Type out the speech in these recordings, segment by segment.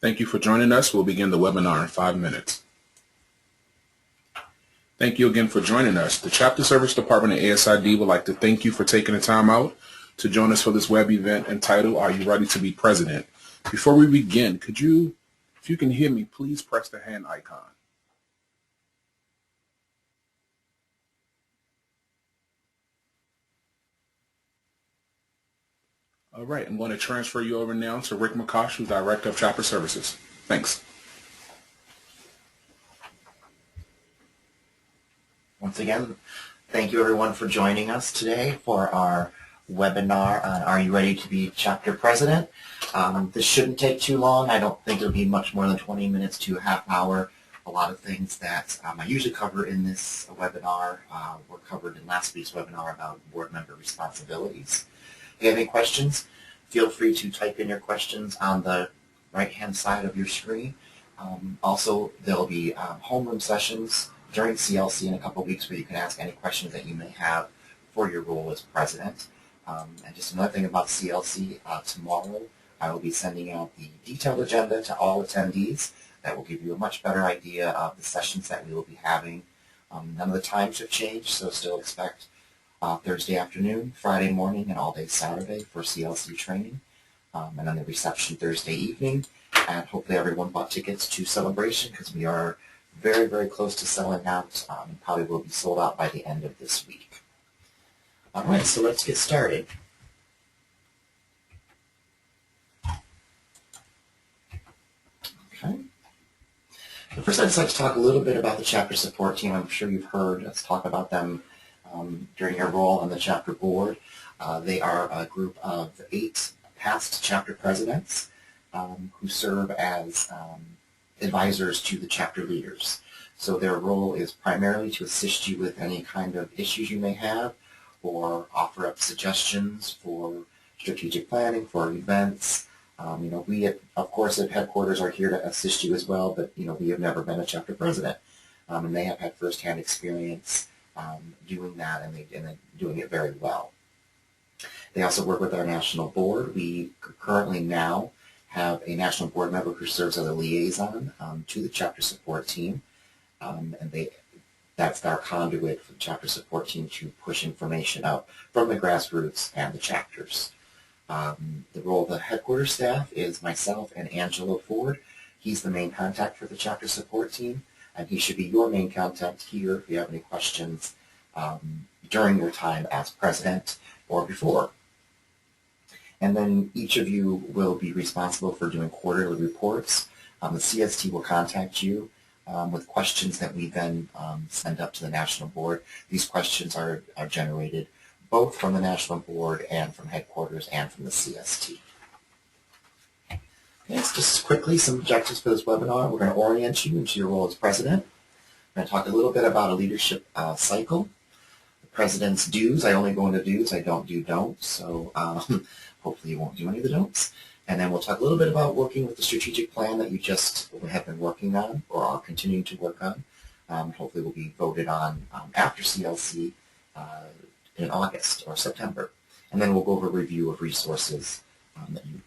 Thank you for joining us. We'll begin the webinar in 5 minutes. Thank you again for joining us. The Chapter Service Department at ASID would like to thank you for taking the time out to join us for this web event entitled, Are You Ready to Be President? Before we begin, if you can hear me, please press the hand icon. All right, I'm going to transfer you over now to Rick McCosh, who's Director of Chapter Services. Thanks. Once again, thank you everyone for joining us today for our webinar on Are You Ready to Be Chapter President? This shouldn't take too long. I don't think it'll be much more than 20 minutes to a half hour. A lot of things that I usually cover in this webinar were covered in last week's webinar about board member responsibilities. If you have any questions, feel free to type in your questions on the right-hand side of your screen. Also, there'll be homeroom sessions during CLC in a couple of weeks where you can ask any questions that you may have for your role as president. And just another thing about CLC, tomorrow I will be sending out the detailed agenda to all attendees that will give you a much better idea of the sessions that we will be having. None of the times have changed, so still expect Thursday afternoon, Friday morning, and all day Saturday for CLC training. And then the reception Thursday evening. And hopefully everyone bought tickets to Celebration because we are very, very close to selling out and probably will be sold out by the end of this week. All right, so let's get started. Okay. First, I'd just like to talk a little bit about the chapter support team. I'm sure you've heard us talk about them during your role on the chapter board. They are a group of 8 past chapter presidents who serve as advisors to the chapter leaders. So their role is primarily to assist you with any kind of issues you may have or offer up suggestions for strategic planning, for events. We, of course, at headquarters are here to assist you as well, but, we have never been a chapter president. And they have had firsthand experience doing that, and they're doing it very well. They also work with our national board. We currently now have a national board member who serves as a liaison to the chapter support team, and that's our conduit for the chapter support team to push information out from the grassroots and the chapters. The role of the headquarters staff is myself and Angelo Ford. He's the main contact for the chapter support team, and he should be your main contact here if you have any questions during your time as president or before. And then each of you will be responsible for doing quarterly reports. The CST will contact you with questions that we then send up to the national board. These questions are generated both from the national board and from headquarters and from the CST. Okay, so just quickly, some objectives for this webinar. We're going to orient you into your role as president. We're going to talk a little bit about a leadership cycle. The president's do's. I only go into do's. I don't do don'ts. So hopefully you won't do any of the don'ts. And then we'll talk a little bit about working with the strategic plan that you just have been working on or are continuing to work on. Hopefully will be voted on after CLC in August or September. And then we'll go over a review of resources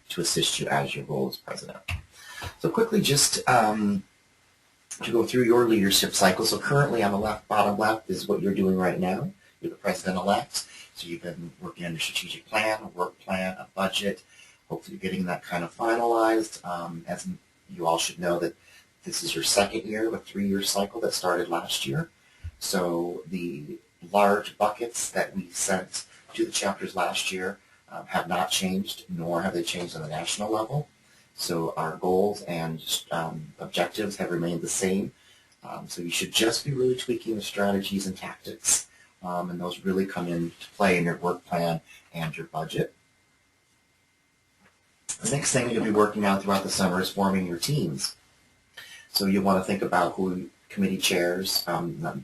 to assist you as your role as president. So quickly just to go through your leadership cycle. So currently on the bottom left is what you're doing right now. You're the president-elect. So you've been working on your strategic plan, a work plan, a budget, hopefully getting that kind of finalized. As you all should know that this is your second year of a 3-year cycle that started last year. So the large buckets that we sent to the chapters last year have not changed, nor have they changed on the national level. So our goals and objectives have remained the same. So you should just be really tweaking the strategies and tactics, and those really come into play in your work plan and your budget. The next thing you'll be working on throughout the summer is forming your teams. So you want to think about who committee chairs,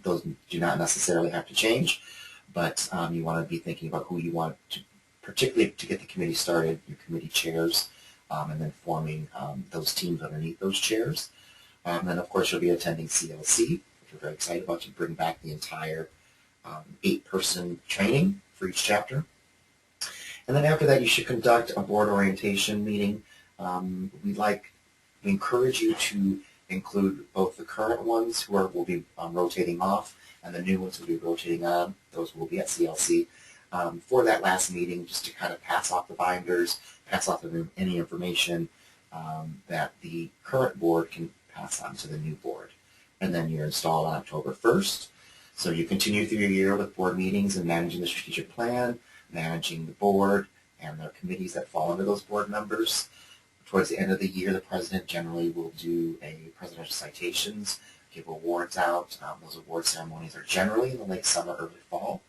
those do not necessarily have to change, but you want to be thinking about who you want to, particularly to get the committee started, your committee chairs, and then forming those teams underneath those chairs. And then, of course, you'll be attending CLC, which we're very excited about, to bring back the entire 8-person training for each chapter. And then after that, you should conduct a board orientation meeting. We'd like We encourage you to include both the current ones who will be rotating off and the new ones who will be rotating on. Those will be at CLC for that last meeting, just to kind of pass off the binders, pass off any information that the current board can pass on to the new board. And then you're installed on October 1st. So you continue through your year with board meetings and managing the strategic plan, managing the board and the committees that fall under those board members. Towards the end of the year, the president generally will do a presidential citations, give awards out. Those award ceremonies are generally in the late summer, early fall.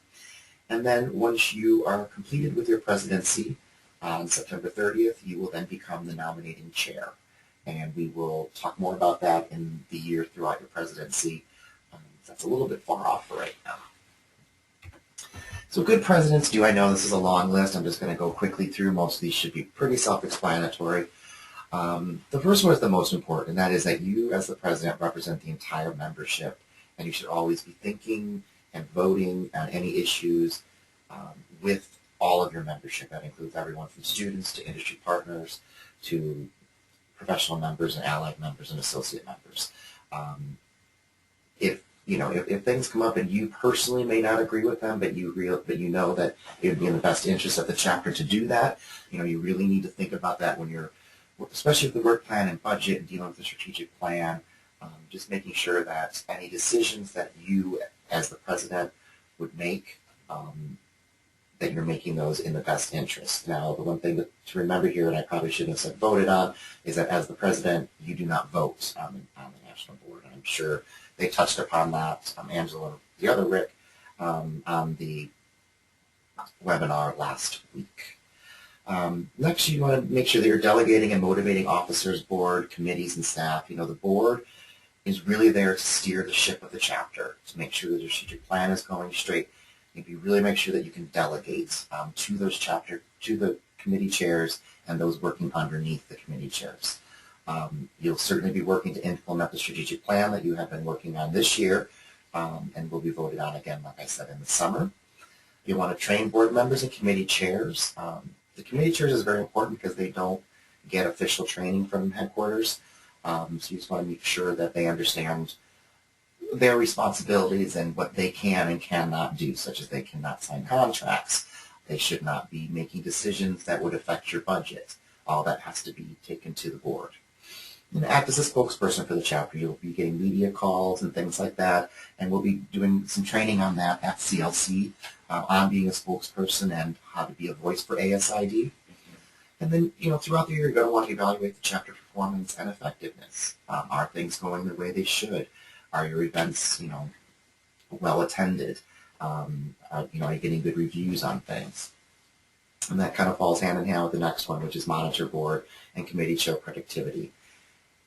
And then once you are completed with your presidency on September 30th, you will then become the nominating chair. And we will talk more about that in the year throughout your presidency. That's a little bit far off for right now. So good presidents do. I know this is a long list. I'm just going to go quickly through. Most of these should be pretty self-explanatory. The first one is the most important, and that is that you, as the president, represent the entire membership, and you should always be thinking and voting on any issues with all of your membership. That includes everyone from students to industry partners to professional members and allied members and associate members. If things come up and you personally may not agree with them, but you know that it would be in the best interest of the chapter to do that, you really need to think about that when you're, especially with the work plan and budget and dealing with the strategic plan, just making sure that any decisions that you as the president would make, that you're making those in the best interest. Now, the one thing to remember here, and I probably shouldn't have said voted on, is that as the president, you do not vote on the national board. And I'm sure they touched upon that, Angela and the other Rick, on the webinar last week. Next, you want to make sure that you're delegating and motivating officers, board, committees, and staff. The board is really there to steer the ship of the chapter, to make sure that the strategic plan is going straight. You really make sure that you can delegate to the committee chairs and those working underneath the committee chairs. You'll certainly be working to implement the strategic plan that you have been working on this year and will be voted on again, like I said, in the summer. You want to train board members and committee chairs. The committee chairs is very important because they don't get official training from headquarters. So you just want to make sure that they understand their responsibilities and what they can and cannot do, such as they cannot sign contracts. They should not be making decisions that would affect your budget. All that has to be taken to the board. And act as a spokesperson for the chapter. You'll be getting media calls and things like that, and we'll be doing some training on that at CLC on being a spokesperson and how to be a voice for ASID. And then, throughout the year, you're going to want to evaluate the chapter performance and effectiveness. Are things going the way they should? Are your events, well attended? Are you getting good reviews on things? And that kind of falls hand in hand with the next one, which is monitor board and committee chair productivity.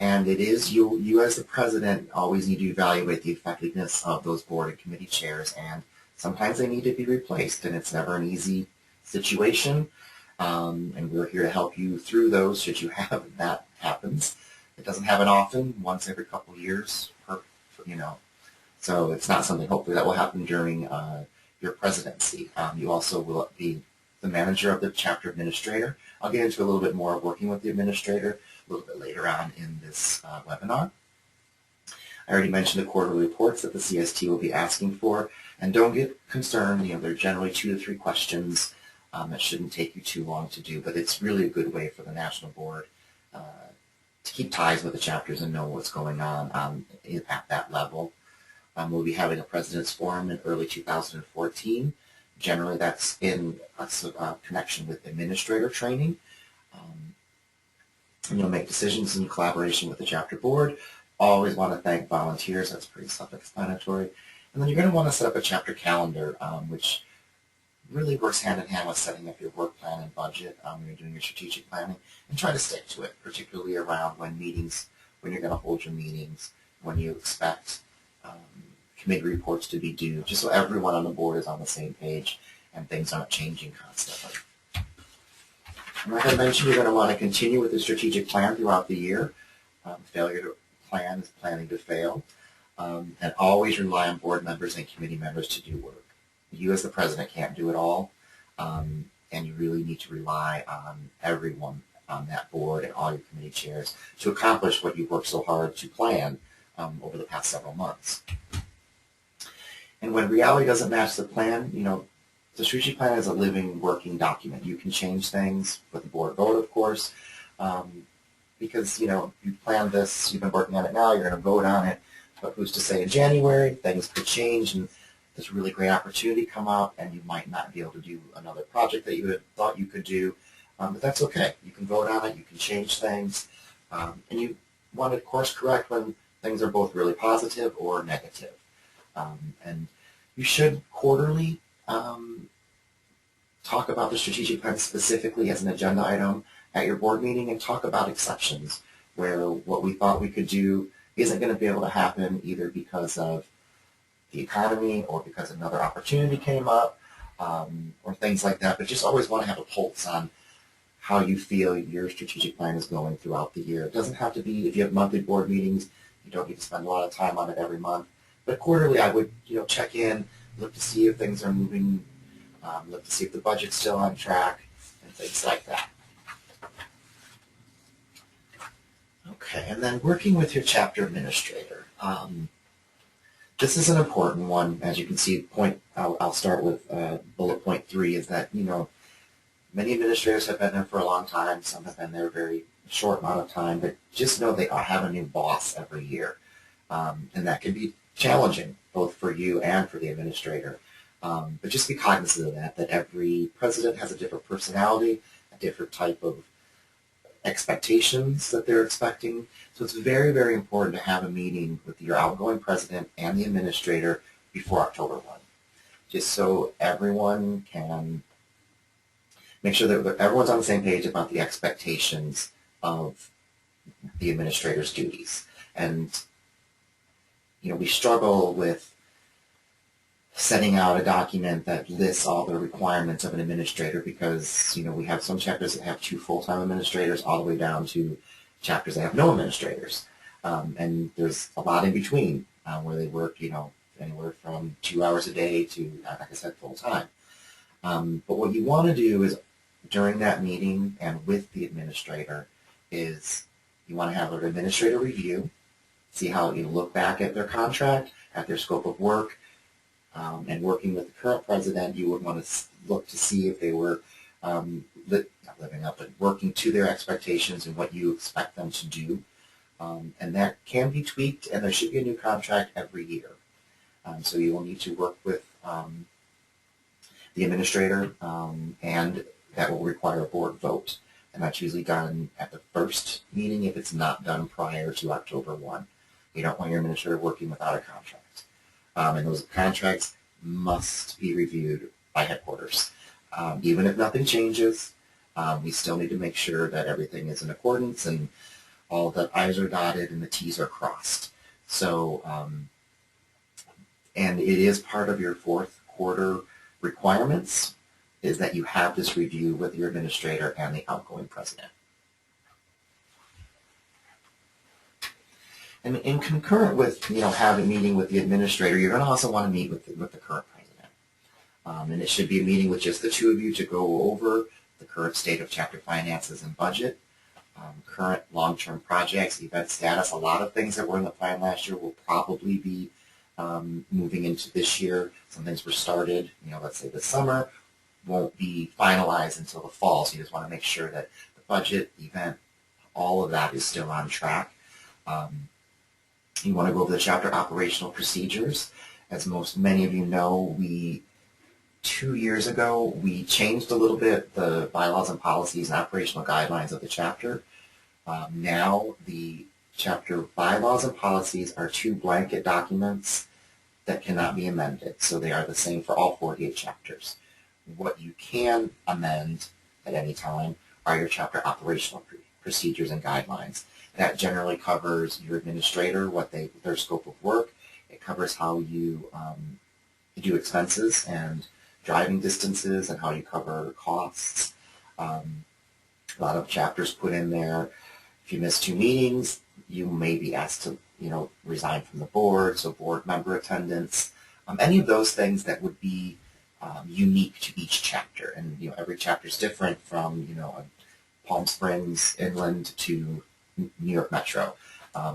And it is you as the president always need to evaluate the effectiveness of those board and committee chairs, and sometimes they need to be replaced, and it's never an easy situation. And we're here to help you through those should you have that happens. It doesn't happen often, once every couple of years, so it's not something hopefully that will happen during your presidency. You also will be the manager of the chapter administrator. I'll get into a little bit more of working with the administrator a little bit later on in this webinar. I already mentioned the quarterly reports that the CST will be asking for, and don't get concerned. They're generally 2 to 3 questions. That shouldn't take you too long to do, but it's really a good way for the national board to keep ties with the chapters and know what's going on at that level. We'll be having a President's Forum in early 2014. Generally, that's in a connection with administrator training. And you'll make decisions in collaboration with the chapter board. Always want to thank volunteers. That's pretty self-explanatory. And then you're going to want to set up a chapter calendar, which really works hand in hand with setting up your work plan and budget when you're doing your strategic planning, and try to stick to it, particularly around when you're going to hold your meetings, when you expect committee reports to be due, just so everyone on the board is on the same page and things aren't changing constantly. And like I mentioned, you're going to want to continue with the strategic plan throughout the year. Failure to plan is planning to fail. And always rely on board members and committee members to do work. You as the president can't do it all, and you really need to rely on everyone on that board and all your committee chairs to accomplish what you've worked so hard to plan over the past several months. And when reality doesn't match the plan, the strategic plan is a living, working document. You can change things with the board vote, of course, because, you planned this, you've been working on it now, you're going to vote on it, but who's to say in January, things could change and there's a really great opportunity come up and you might not be able to do another project that you had thought you could do, but that's okay. You can vote on it, you can change things, and you want to course correct when things are both really positive or negative. And you should quarterly talk about the strategic plan specifically as an agenda item at your board meeting and talk about exceptions where what we thought we could do isn't going to be able to happen either because of the economy or because another opportunity came up or things like that. But just always want to have a pulse on how you feel your strategic plan is going throughout the year. It doesn't have to be, if you have monthly board meetings, you don't need to spend a lot of time on it every month. But quarterly, I would check in, look to see if things are moving, look to see if the budget's still on track, and things like that. Okay, and then working with your chapter administrator. This is an important one. As you can see, I'll start with bullet point 3 is that, many administrators have been there for a long time. Some have been there a very short amount of time, but just know they have a new boss every year. And that can be challenging, both for you and for the administrator. But just be cognizant of that every president has a different personality, a different type of expectations that they're expecting. So it's very, very important to have a meeting with your outgoing president and the administrator before October 1, just so everyone can make sure that everyone's on the same page about the expectations of the administrator's duties. And, we struggle with setting out a document that lists all the requirements of an administrator because, we have some chapters that have 2 full-time administrators all the way down to chapters that have no administrators. And there's a lot in between where they work, anywhere from 2 hours a day to, like I said, full-time. But what you want to do is during that meeting and with the administrator is you want to have an administrator review, see how you look back at their contract, at their scope of work, and working with the current president, you would want to look to see if they were not living up, but working to their expectations and what you expect them to do. And that can be tweaked, and there should be a new contract every year. So you will need to work with the administrator, and that will require a board vote. And that's usually done at the first meeting if it's not done prior to October 1. You don't want your administrator working without a contract. And those contracts must be reviewed by headquarters. Even if nothing changes, we still need to make sure that everything is in accordance and all the I's are dotted and the T's are crossed. So, and it is part of your 4th quarter requirements is that you have this review with your administrator and the outgoing president. And in concurrent with, having a meeting with the administrator, you're going to also want to meet with the current president. And it should be a meeting with just the 2 of you to go over the current state of chapter finances and budget, current long-term projects, event status. A lot of things that were in the plan last year will probably be moving into this year. Some things were started, let's say this summer, won't be finalized until the fall. So you just want to make sure that the budget, event, all of that is still on track. You want to go over the chapter operational procedures. As many of you know, 2 years ago, we changed a little bit the bylaws and policies and operational guidelines of the chapter. Now the chapter bylaws and policies are 2 blanket documents that cannot be amended. So they are the same for all 48 chapters. What you can amend at any time are your chapter operational procedures and guidelines. That generally covers your administrator, their scope of work. It covers how you do expenses and driving distances and how you cover costs. A lot of chapters put in there, if you miss 2 meetings, you may be asked to resign from the board, so board member attendance. Any of those things that would be unique to each chapter. And every chapter is different from a Palm Springs, Inland to New York Metro.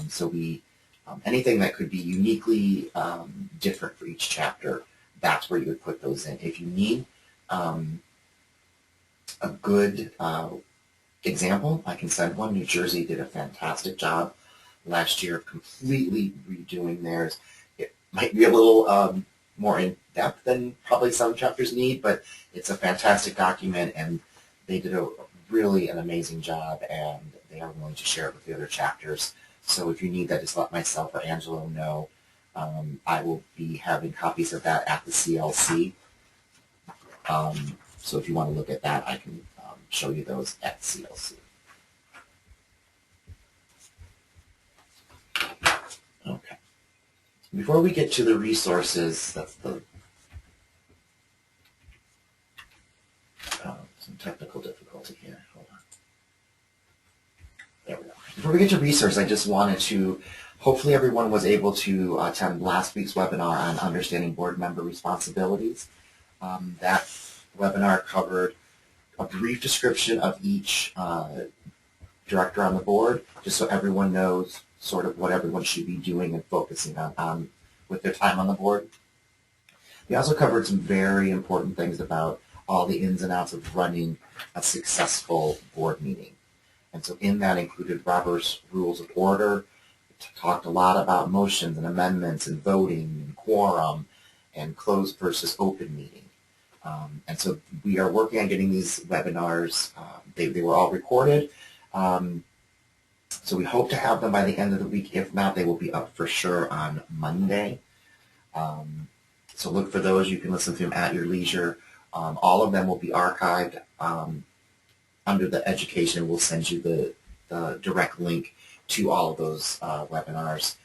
So anything that could be uniquely different for each chapter, that's where you would put those in. If you need a good example, I can send one. New Jersey did a fantastic job last year of completely redoing theirs. It might be a little more in depth than probably some chapters need, but it's a fantastic document, and they did really an amazing job, and they are willing to share it with the other chapters. So if you need that, just let myself or Angelo know. I will be having copies of that at the CLC. So if you want to look at that, I can show you those at CLC. Okay. Before we get to the resources, that's the some technical difficulty here. Hold on. There we go. Before we get to resources, I just wanted to, hopefully everyone was able to attend last week's webinar on understanding board member responsibilities. That webinar covered a brief description of each director on the board, just so everyone knows sort of what everyone should be doing and focusing on with their time on the board. We also covered some very important things about all the ins and outs of running a successful board meeting. And so in that included Robert's Rules of Order. We talked a lot about motions and amendments and voting and quorum and closed versus open meeting. And so we are working on getting these webinars. They were all recorded. So we hope to have them by the end of the week. If not, they will be up for sure on Monday. So look for those. You can listen to them at your leisure. All of them will be archived under the education. We'll send you the direct link to all of those webinars.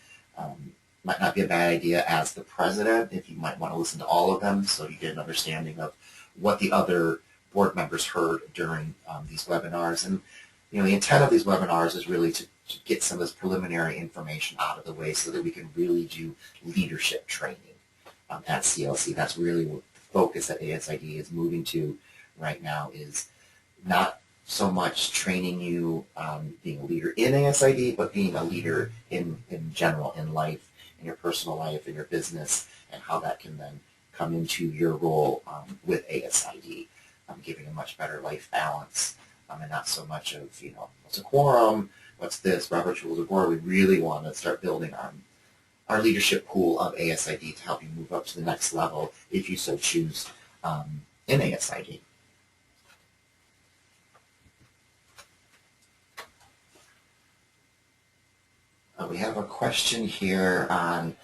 Might not be a bad idea as the president if you might want to listen to all of them so you get an understanding of what the other board members heard during these webinars. And the intent of these webinars is really to get some of this preliminary information out of the way so that we can really do leadership training at CLC. That's really what the focus that ASID is moving to right now, is not so much training you being a leader in ASID, but being a leader in general, in life, in your personal life, in your business, and how that can then come into your role with ASID, giving a much better life balance, and not so much of, what's a quorum, what's this, Robert's Rules of Order. We really want to start building our leadership pool of ASID to help you move up to the next level if you so choose in ASID. We have a question here on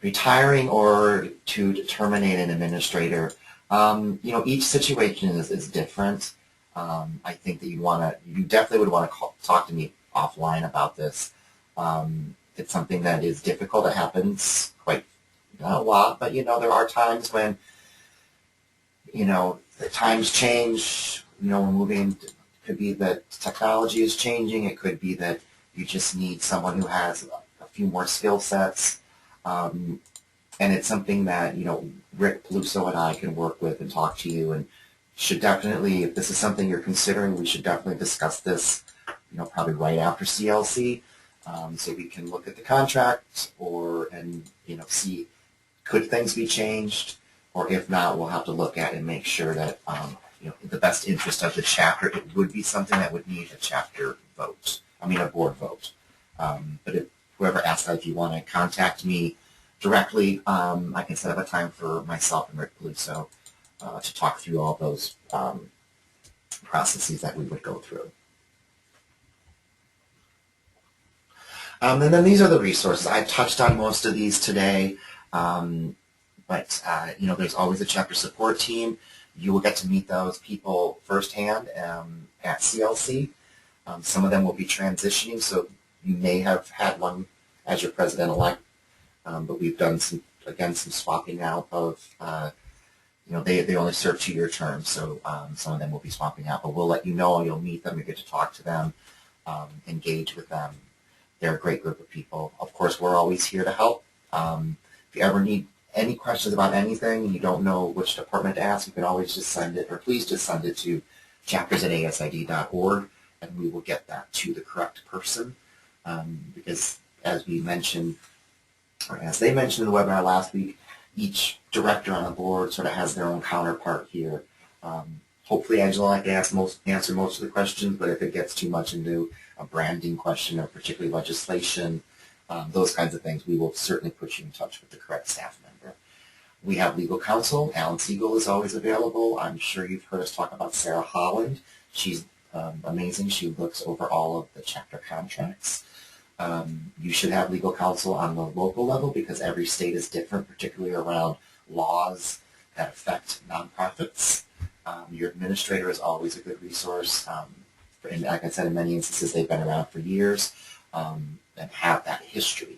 retiring or to terminate an administrator. Each situation is different. I think that you definitely would want to talk to me offline about this. It's something that is difficult. It happens quite not a lot, but there are times when the times change. We're moving. It could be that technology is changing. It could be that you just need someone who has a few more skill sets. And it's something that, Rick Peluso and I can work with and talk to you, and should definitely, if this is something you're considering, we should definitely discuss this, probably right after CLC, so we can look at the contract and see could things be changed, or if not, we'll have to look at and make sure that, in the best interest of the chapter, it would be something that would need a chapter vote. A board vote. But if whoever asks that, if you want to contact me directly, I can set up a time for myself and Rick Peluso to talk through all those processes that we would go through. And then these are the resources. I touched on most of these today, but there's always a chapter support team. You will get to meet those people firsthand at CLC. Some of them will be transitioning, so you may have had one as your president-elect, but we've done some swapping out of, they only serve 2-year terms, so some of them will be swapping out, but we'll let you know. You'll meet them, you get to talk to them, engage with them. They're a great group of people. Of course, we're always here to help. If you ever need any questions about anything and you don't know which department to ask, you can always just send it, or please just send it to chapters@asid.org, and we will get that to the correct person. Because as we mentioned, or as they mentioned in the webinar last week, each director on the board sort of has their own counterpart here. Hopefully, Angela, I can answer most of the questions, but if it gets too much into a branding question or particularly legislation, those kinds of things, we will certainly put you in touch with the correct staff member. We have legal counsel. Alan Siegel is always available. I'm sure you've heard us talk about Sarah Holland. She's amazing. She looks over all of the chapter contracts. You should have legal counsel on the local level because every state is different, particularly around laws that affect nonprofits. Your administrator is always a good resource. And like I said, in many instances, they've been around for years and have that history.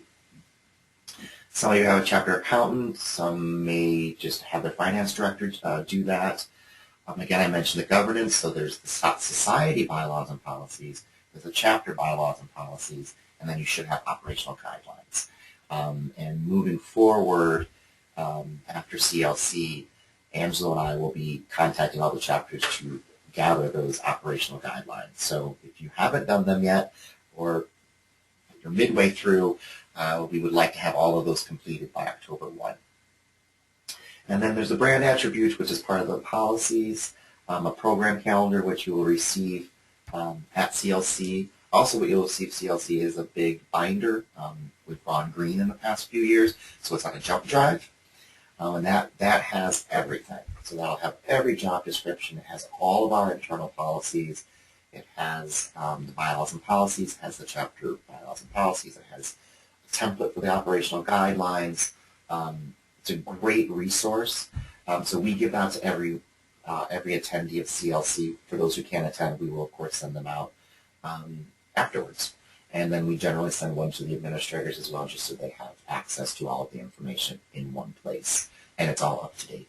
Some of you have a chapter accountant. Some may just have their finance director do that. Again, I mentioned the governance. So there's the society bylaws and policies. There's the chapter bylaws and policies. And then you should have operational guidelines. And moving forward, after CLC, Angela and I will be contacting all the chapters to gather those operational guidelines. So if you haven't done them yet, or you're midway through, we would like to have all of those completed by October 1. And then there's the brand attributes, which is part of the policies, a program calendar, which you will receive at CLC. Also, what you'll receive CLC is a big binder. We've gone green in the past few years, so it's like a jump drive. And that has everything. So that'll have every job description. It has all of our internal policies. It has the bylaws and policies. It has the chapter bylaws and policies. It has a template for the operational guidelines. It's a great resource. So we give that to every attendee of CLC. For those who can't attend, we will, of course, send them out afterwards. And then we generally send one to the administrators as well, just so they have access to all of the information in one place. And it's all up to date.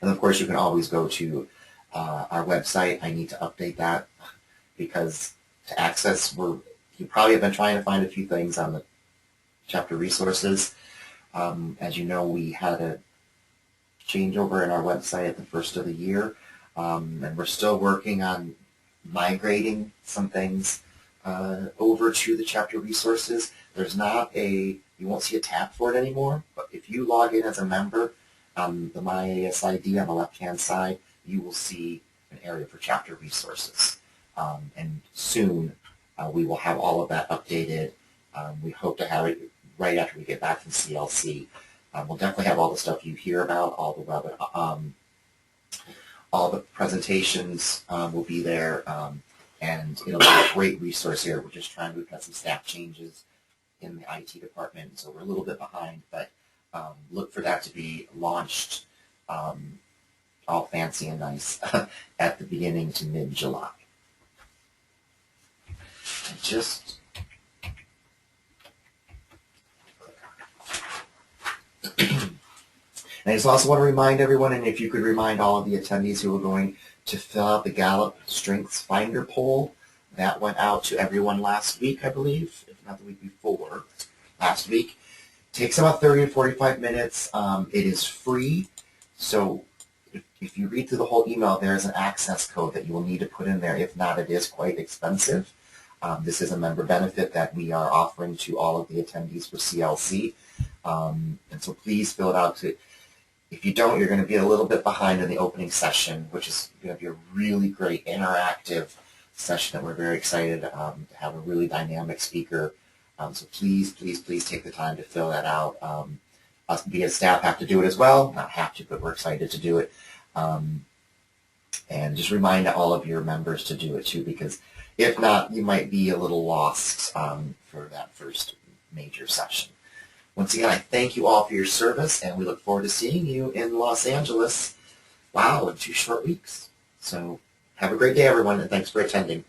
And of course, you can always go to our website. I need to update that because to access, you probably have been trying to find a few things on the chapter resources. As you know, we had a changeover in our website at the first of the year, and we're still working on migrating some things over to the chapter resources. There's not you won't see a tab for it anymore, but if you log in as a member, the MyASID on the left-hand side, you will see an area for chapter resources. And soon we will have all of that updated. We hope to have it right after we get back from CLC. We'll definitely have all the stuff you hear about, all the presentations will be there, and it'll be a great resource here. We've got some staff changes in the IT department, so we're a little bit behind, but look for that to be launched all fancy and nice at the beginning to mid-July. And I just also want to remind everyone, and if you could remind all of the attendees who are going to fill out the Gallup Strengths Finder poll. That went out to everyone last week, I believe, if not the week before, last week. Takes about 30 to 45 minutes. It is free, so if you read through the whole email, there is an access code that you will need to put in there. If not, it is quite expensive. This is a member benefit that we are offering to all of the attendees for CLC. And so please fill it out. If you don't, you're going to be a little bit behind in the opening session, which is going to be a really great interactive session that we're very excited to have a really dynamic speaker. So please, please, please take the time to fill that out. Us being staff have to do it as well. Not have to, but we're excited to do it. And just remind all of your members to do it too, because if not, you might be a little lost for that first major session. Once again, I thank you all for your service, and we look forward to seeing you in Los Angeles, wow, in 2 short weeks. So have a great day, everyone, and thanks for attending.